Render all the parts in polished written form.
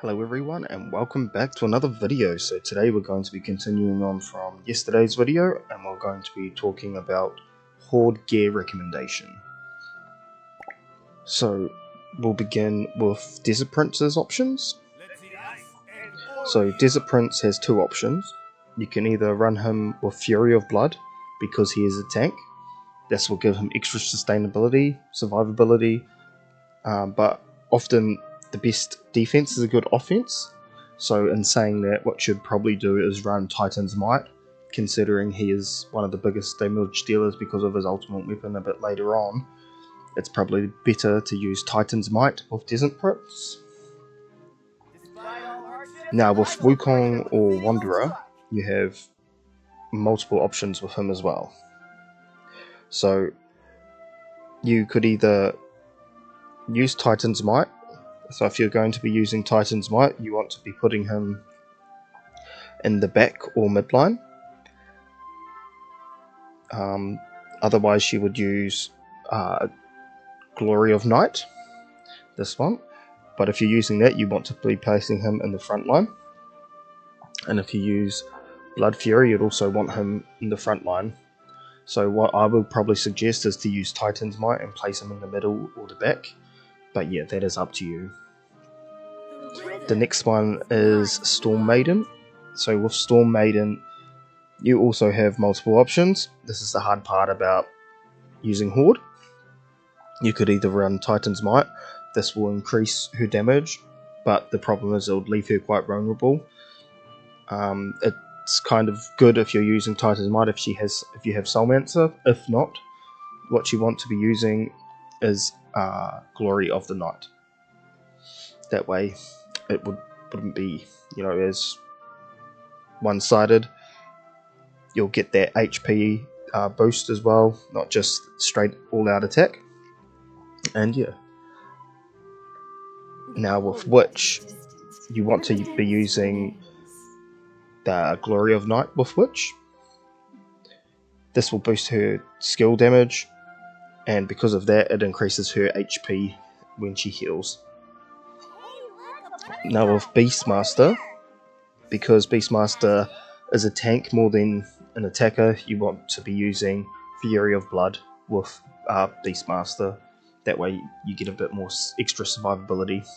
Hello everyone and welcome back to another video. So today we're going to be continuing on from yesterday's video and we're going to be talking about Horde gear recommendation. So we'll begin with Desert Prince's options. So Desert Prince has two options. You can either run him with Fury of Blood because he is a tank. This will give him extra sustainability, survivability, but often the best defense is a good offense. So in saying that, what you'd probably do is run Titan's Might, considering he is one of the biggest damage dealers because of his ultimate weapon a bit later on. It's probably better to use Titan's Might with Desert Prince. Now with Wukong or Wanderer, you have multiple options with him as well. So you could either use Titan's Might. So if you're going to be using Titan's Might, you want to be putting him in the back or midline. Otherwise you would use Glory of Night, this one. But if you're using that, you want to be placing him in the front line. And if you use Blood Fury, you'd also want him in the front line. So what I would probably suggest is to use Titan's Might and place him in the middle or the back. But yeah, that is up to you. The next one is Storm Maiden. So with Storm Maiden, you also have multiple options. This is the hard part about using Horde. You could either run Titan's Might. This will increase her damage, but the problem is it would leave her quite vulnerable. It's kind of good if you're using Titan's Might if you have Soulmancer. If not, what you want to be using is Glory of the Night. That way it wouldn't be, as one-sided. You'll get that HP boost as well, not just straight all-out attack. And yeah. Now with Witch, you want to be using the Glory of Night with Witch. This will boost her skill damage, and because of that, it increases her HP when she heals. Now with Beastmaster, because Beastmaster is a tank more than an attacker, you want to be using Fury of Blood with Beastmaster. That way you get a bit more extra survivability.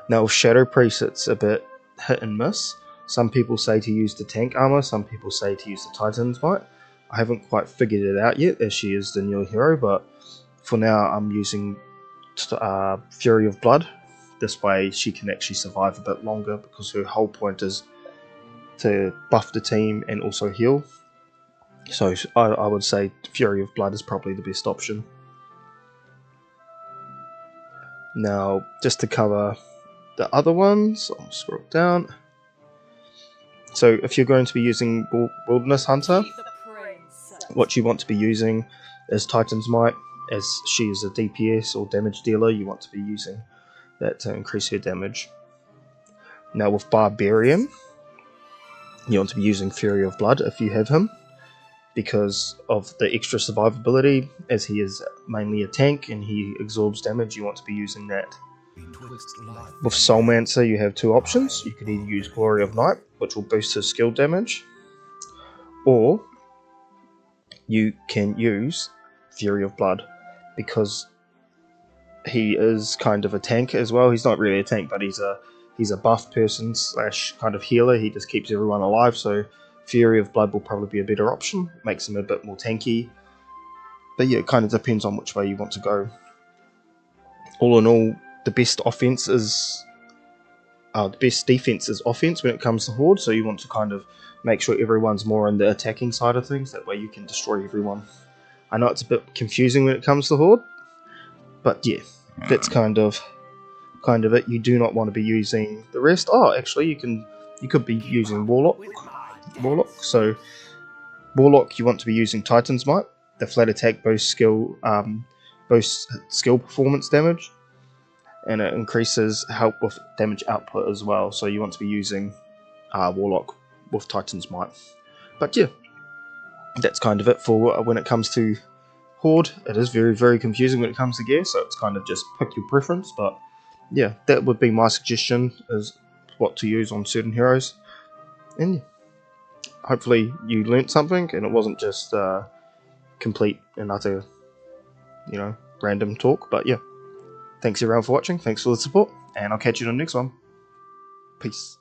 Now with Shadow Priest, it's a bit hit and miss. Some people say to use the tank armor, some people say to use the Titan's Might. I haven't quite figured it out yet, as she is the new hero, but for now I'm using Fury of Blood. This way she can actually survive a bit longer, because her whole point is to buff the team and also heal. So I would say Fury of Blood is probably the best option. Now, just to cover the other ones, I'll scroll down. So if you're going to be using Wilderness Hunter, what you want to be using is Titan's Might. As she is a DPS or damage dealer, you want to be using that to increase her damage. Now with Barbarian, you want to be using Fury of Blood if you have him, because of the extra survivability. As he is mainly a tank and he absorbs damage, you want to be using that. With Soulmancer, you have two options. You can either use Glory of Night, which will boost his skill damage, or you can use Fury of Blood, because he is kind of a tank as well. He's not really a tank, but he's a buff person slash kind of healer. He just keeps everyone alive, so Fury of Blood will probably be a better option. Makes him a bit more tanky. But yeah, it kind of depends on which way you want to go. All in all, the best defense is offense when it comes to Horde, so you want to kind of make sure everyone's more on the attacking side of things. That way you can destroy everyone. I know it's a bit confusing when it comes to Horde, but yeah, that's kind of it. You do not want to be using the rest. Oh, actually, you could be using Warlock. So Warlock, you want to be using Titan's Might. The flat attack boosts skill performance damage, and it increases help with damage output as well. So you want to be using Warlock with Titan's Might. But yeah, that's kind of it for when it comes to Horde. It is very, very confusing when it comes to gear, so it's kind of just pick your preference, but yeah, that would be my suggestion, is what to use on certain heroes. And hopefully you learnt something and it wasn't just complete and utter, random talk. But yeah, thanks everyone for watching, thanks for the support, and I'll catch you in the next one. Peace.